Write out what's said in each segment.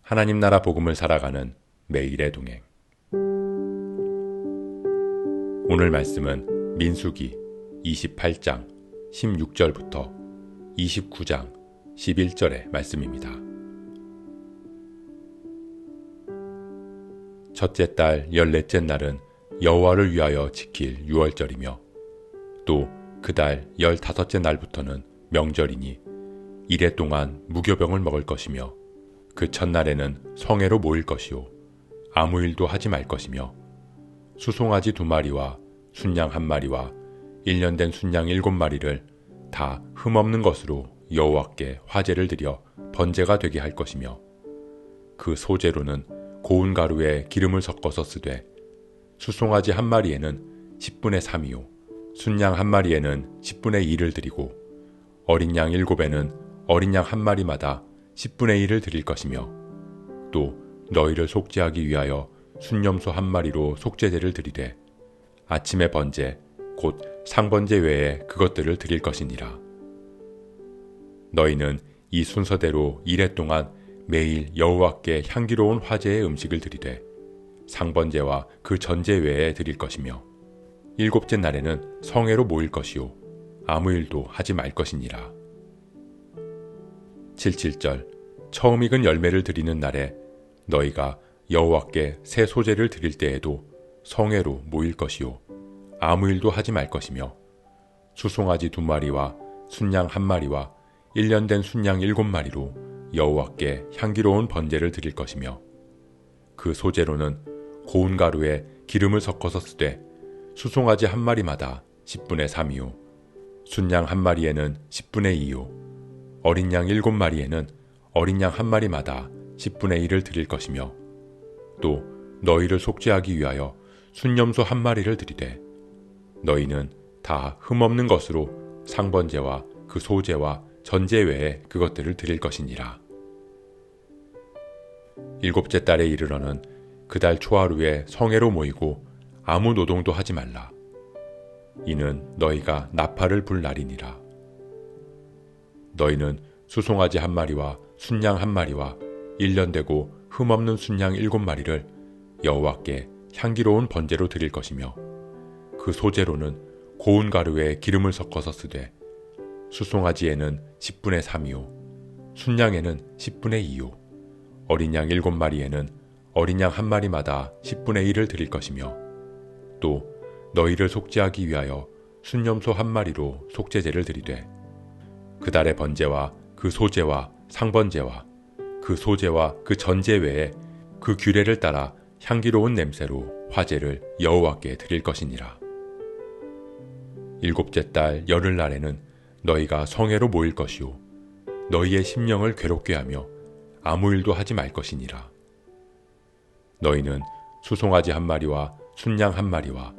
하나님 나라 복음을 살아가는 매일의 동행. 오늘 말씀은 민수기 28장 16절부터 29장 11절의 말씀입니다. 첫째 달 14째 날은 여호와를 위하여 지킬 유월절이며 또 그 달 15째 날부터는 명절이니 이래 동안 무교병을 먹을 것이며 그 첫날에는 성회로 모일 것이요 아무 일도 하지 말 것이며 수송아지 2마리와 순양 1마리와 1년 된 순양 7마리를 다 흠없는 것으로 여호와께 화제를 드려 번제가 되게 할 것이며 그 소제로는 고운 가루에 기름을 섞어서 쓰되 수송아지 1마리에는 10분의 3이요 순양 1마리에는 10분의 2를 드리고 어린 양 7에는 어린 양 1마리마다 10분의 1을 드릴 것이며 또 너희를 속죄하기 위하여 순염소 1마리로 속죄제를 드리되 아침의 번제 곧 상번제 외에 그것들을 드릴 것이니라. 너희는 이 순서대로 이래 동안 매일 여호와께 향기로운 화제의 음식을 드리되 상번제와 그 전제 외에 드릴 것이며 7째 날에는 성회로 모일 것이요 아무 일도 하지 말 것이니라. 77절 처음 익은 열매를 드리는 날에 너희가 여호와께 새 소제를 드릴 때에도 성회로 모일 것이요 아무 일도 하지 말 것이며 수송아지 2마리와 순양 1마리와 1년 된 순양 7마리로 여호와께 향기로운 번제를 드릴 것이며 그 소제로는 고운 가루에 기름을 섞어서 쓰되 수송아지 1마리마다 10분의 3이요 순양 1마리에는 10분의 2요 어린 양 7마리에는 어린 양 1마리마다 10분의 1을 드릴 것이며 또 너희를 속죄하기 위하여 순염소 1마리를 드리되 너희는 다 흠없는 것으로 상번제와 그 소제와 전제 외에 그것들을 드릴 것이니라. 7째 달에 이르러는 그 달 초하루에 성회로 모이고 아무 노동도 하지 말라. 이는 너희가 나팔을 불 날이니라. 너희는 수송아지 1마리와 순양 1마리와 1년 되고 흠없는 순양 7마리를 여호와께 향기로운 번제로 드릴 것이며 그 소제로는 고운 가루에 기름을 섞어서 쓰되 수송아지에는 10분의 3이요 순양에는 10분의 2요 어린 양 7마리에는 어린 양 1마리마다 10분의 1을 드릴 것이며 또 너희를 속죄하기 위하여 순염소 1마리로 속죄제를 드리되 그 달의 번제와 그 소제와 상번제와 그 소제와 그 전제 외에 그 규례를 따라 향기로운 냄새로 화제를 여호와께 드릴 것이니라. 7째 달 열흘날에는 너희가 성회로 모일 것이요 너희의 심령을 괴롭게 하며 아무 일도 하지 말 것이니라. 너희는 수송아지 1마리와 순양 1마리와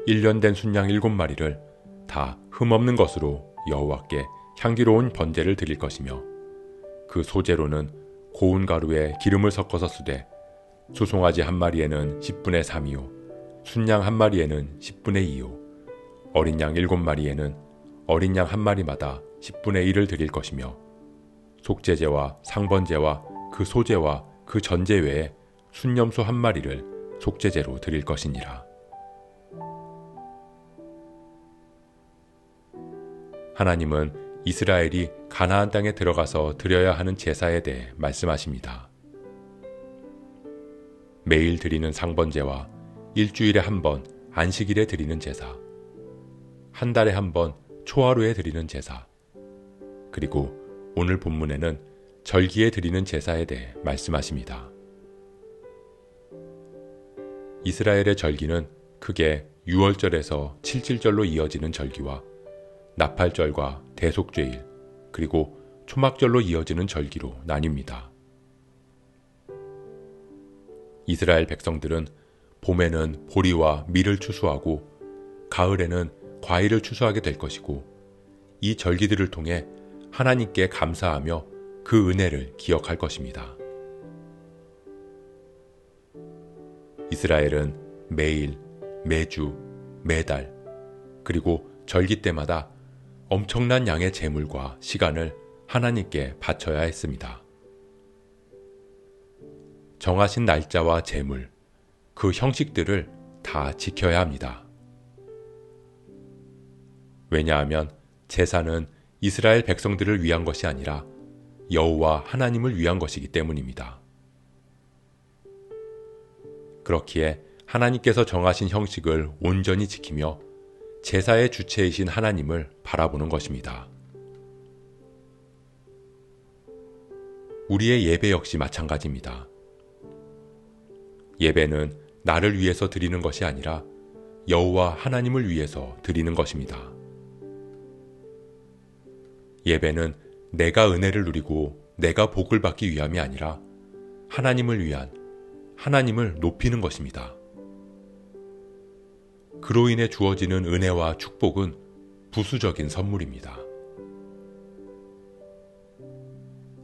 1년 된 순양 7마리를 다 흠없는 것으로 여호와께 향기로운 번제를 드릴 것이며 그 소제로는 고운 가루에 기름을 섞어서 쓰되 수송아지 1마리에는 10분의 3이요 순양 1마리에는 10분의 2요 어린 양 7마리에는 어린 양 1마리마다 10분의 1을 드릴 것이며 속죄제와 상번제와 그 소제와 그 전제 외에 순염소 1마리를 속죄제로 드릴 것이니라. 하나님은 이스라엘이 가나안 땅에 들어가서 드려야 하는 제사에 대해 말씀하십니다. 매일 드리는 상번제와 일주일에 한 번 안식일에 드리는 제사, 한 달에 한 번 초하루에 드리는 제사, 그리고 오늘 본문에는 절기에 드리는 제사에 대해 말씀하십니다. 이스라엘의 절기는 크게 유월절에서 칠칠절로 이어지는 절기와 나팔절과 대속죄일 그리고 초막절로 이어지는 절기로 나뉩니다. 이스라엘 백성들은 봄에는 보리와 밀을 추수하고 가을에는 과일을 추수하게 될 것이고 이 절기들을 통해 하나님께 감사하며 그 은혜를 기억할 것입니다. 이스라엘은 매일, 매주, 매달 그리고 절기 때마다 엄청난 양의 제물과 시간을 하나님께 바쳐야 했습니다. 정하신 날짜와 제물, 그 형식들을 다 지켜야 합니다. 왜냐하면 제사는 이스라엘 백성들을 위한 것이 아니라 여호와 하나님을 위한 것이기 때문입니다. 그렇기에 하나님께서 정하신 형식을 온전히 지키며 제사의 주체이신 하나님을 바라보는 것입니다. 우리의 예배 역시 마찬가지입니다. 예배는 나를 위해서 드리는 것이 아니라 여호와 하나님을 위해서 드리는 것입니다. 예배는 내가 은혜를 누리고 내가 복을 받기 위함이 아니라 하나님을 위한, 하나님을 높이는 것입니다. 그로 인해 주어지는 은혜와 축복은 부수적인 선물입니다.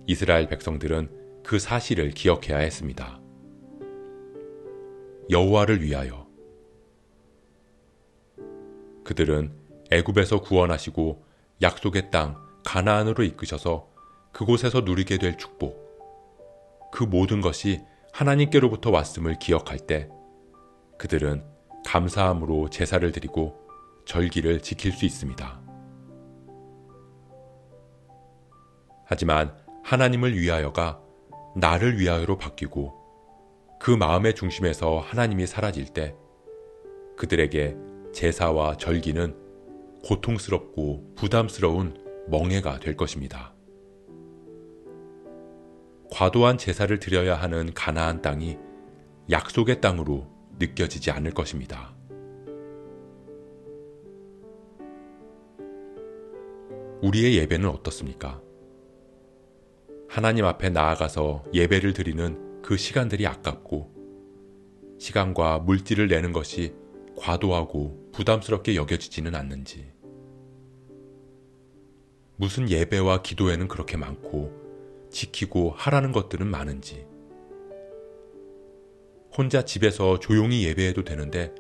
이스라엘 백성들은 그 사실을 기억해야 했습니다. 여호와를 위하여. 그들은 애굽에서 구원하시고 약속의 땅 가나안으로 이끄셔서 그곳에서 누리게 될 축복, 그 모든 것이 하나님께로부터 왔음을 기억할 때 그들은 감사함으로 제사를 드리고 절기를 지킬 수 있습니다. 하지만 하나님을 위하여가 나를 위하여로 바뀌고 그 마음의 중심에서 하나님이 사라질 때 그들에게 제사와 절기는 고통스럽고 부담스러운 멍해가 될 것입니다. 과도한 제사를 드려야 하는 가나안 땅이 약속의 땅으로 느껴지지 않을 것입니다. 우리의 예배는 어떻습니까? 하나님 앞에 나아가서 예배를 드리는 그 시간들이 아깝고 시간과 물질을 내는 것이 과도하고 부담스럽게 여겨지지는 않는지, 무슨 예배와 기도에는 그렇게 많고 지키고 하라는 것들은 많은지, 혼자 집에서 조용히 예배해도 되는데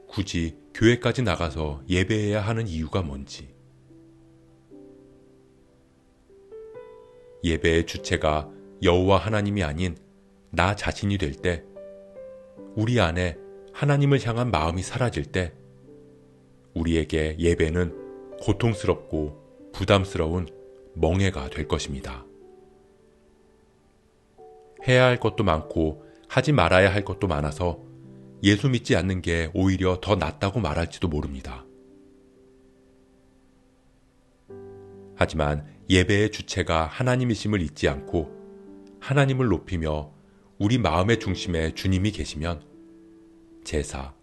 굳이 교회까지 나가서 예배해야 하는 이유가 뭔지, 예배의 주체가 여호와 하나님이 아닌 나 자신이 될 때, 우리 안에 하나님을 향한 마음이 사라질 때 우리에게 예배는 고통스럽고 부담스러운 멍해가 될 것입니다. 해야 할 것도 많고 하지 말아야 할 것도 많아서 예수 믿지 않는 게 오히려 더 낫다고 말할지도 모릅니다. 하지만 예배의 주체가 하나님이심을 잊지 않고 하나님을 높이며 우리 마음의 중심에 주님이 계시면 제사,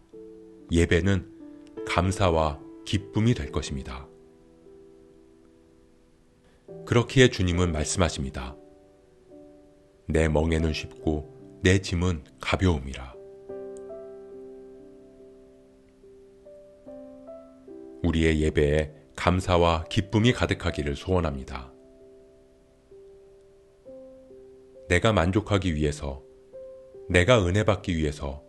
예배는 감사와 기쁨이 될 것입니다. 그렇기에 주님은 말씀하십니다. 내 멍에는 쉽고 내 짐은 가벼움이라. 우리의 예배에 감사와 기쁨이 가득하기를 소원합니다. 내가 만족하기 위해서, 내가 은혜 받기 위해서,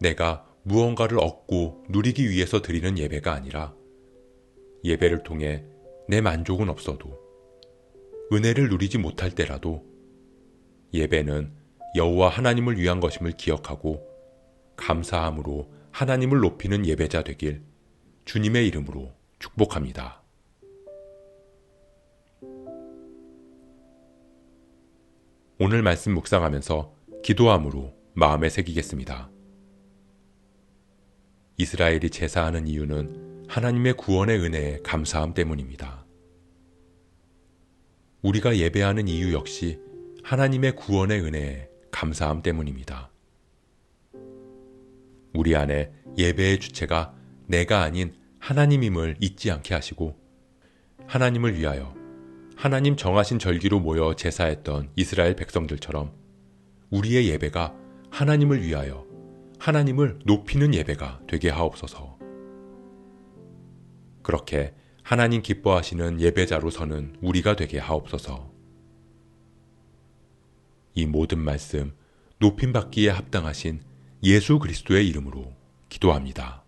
내가 무언가를 얻고 누리기 위해서 드리는 예배가 아니라 예배를 통해 내 만족은 없어도 은혜를 누리지 못할 때라도 예배는 여호와 하나님을 위한 것임을 기억하고 감사함으로 하나님을 높이는 예배자 되길 주님의 이름으로 축복합니다. 오늘 말씀 묵상하면서 기도함으로 마음에 새기겠습니다. 이스라엘이 제사하는 이유는 하나님의 구원의 은혜에 감사함 때문입니다. 우리가 예배하는 이유 역시 하나님의 구원의 은혜에 감사함 때문입니다. 우리 안에 예배의 주체가 내가 아닌 하나님임을 잊지 않게 하시고 하나님을 위하여 하나님 정하신 절기로 모여 제사했던 이스라엘 백성들처럼 우리의 예배가 하나님을 위하여 하나님을 높이는 예배가 되게 하옵소서. 그렇게 하나님 기뻐하시는 예배자로 서는 우리가 되게 하옵소서. 이 모든 말씀 높임받기에 합당하신 예수 그리스도의 이름으로 기도합니다.